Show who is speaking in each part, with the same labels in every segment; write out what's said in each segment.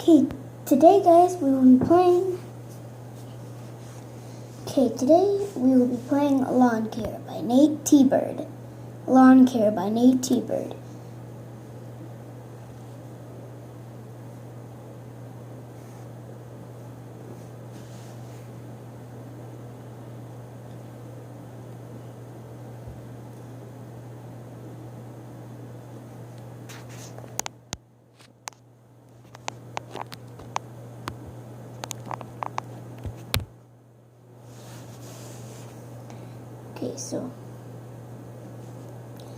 Speaker 1: Okay, today guys we will be playing. Today we will be playing Lawn Care by NateT-Bird. Lawn Care by NateT-Bird. Okay, so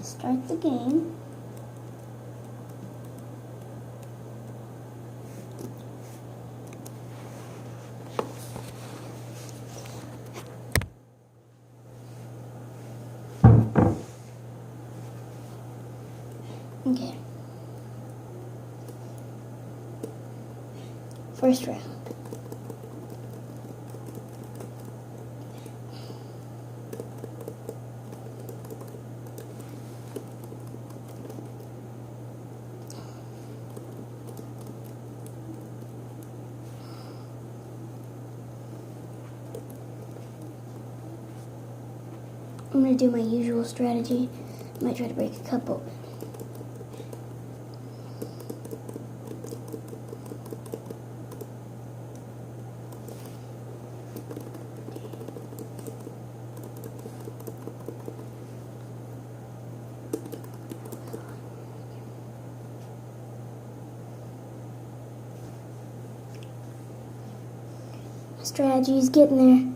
Speaker 1: start the game. Okay. First round. I'm going to do my usual strategy. I might try to break a cup open. My strategy is getting there.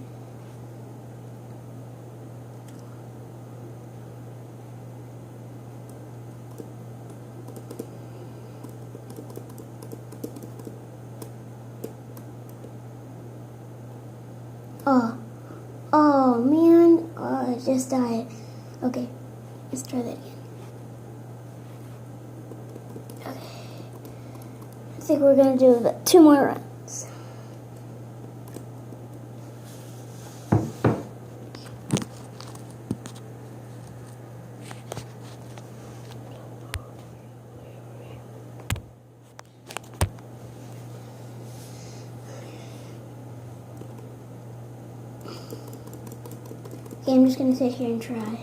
Speaker 1: Oh man, I just died. Okay, let's try that again. Okay, I think we're gonna do 2 more rounds. Okay, I'm just gonna sit here and try.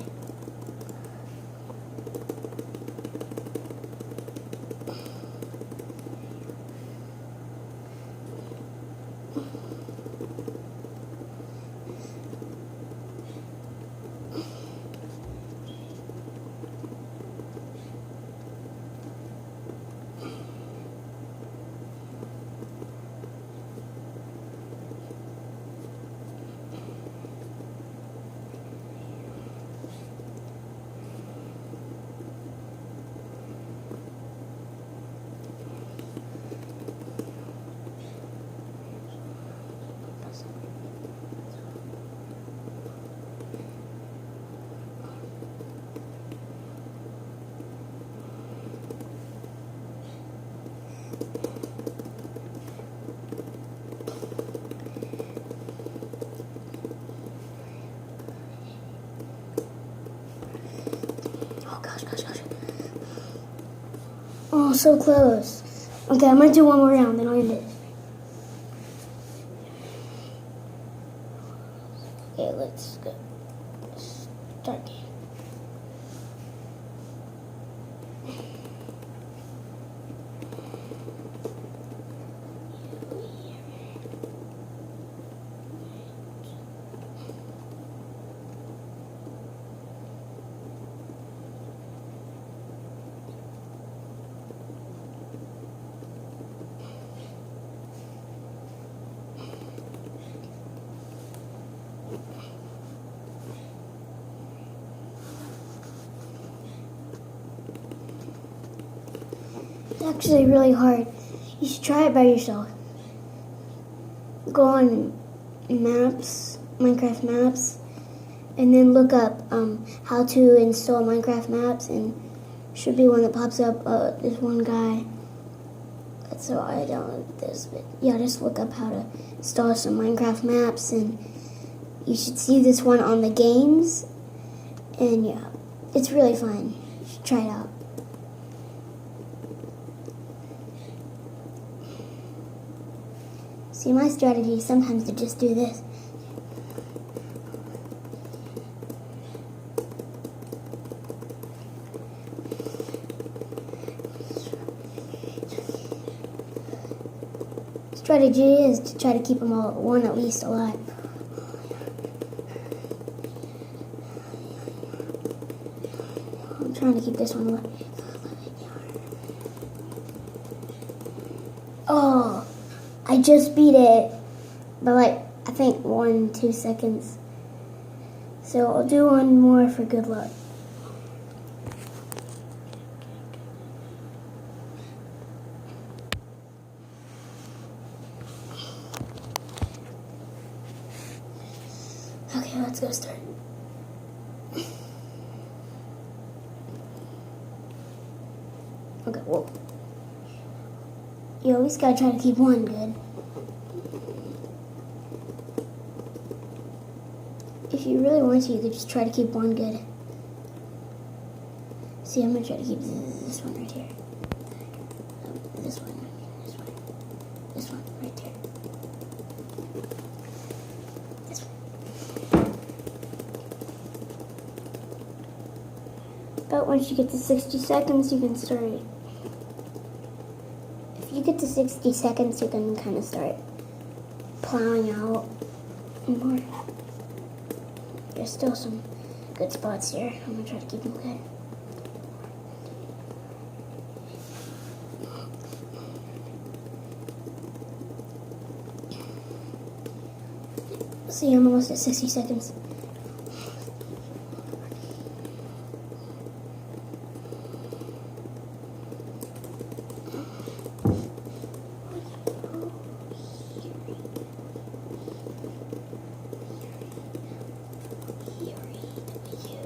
Speaker 1: Gosh. Oh, so close. Okay, I'm gonna do one more round, then I'll end it. Okay, let's go. Start game. It's actually really hard. You should try it by yourself. Go on maps, Minecraft maps, and then look up how to install Minecraft maps, and should be one that pops up. There's one guy. So I don't this, but yeah, just look up how to install some Minecraft maps, and you should see this one on the games. And yeah, it's really fun. You should try it out. See, my strategy is sometimes to just do this. Strategy is to try to keep them all, one at least, alive. I'm trying to keep this one alive. Oh, I just beat it by like, I think 1-2 seconds. So I'll do one more for good luck. Okay, let's go start. Okay, whoa. You always gotta try to keep one good. If you really want to, you could just try to keep one good. See, I'm gonna try to keep this one right here. This one, this one right there. This one. But once you get to 60 seconds, you can start. If you get to 60 seconds, you can kind of start plowing out more. There's still some good spots here. I'm gonna try to keep them good. See, I'm almost at 60 seconds.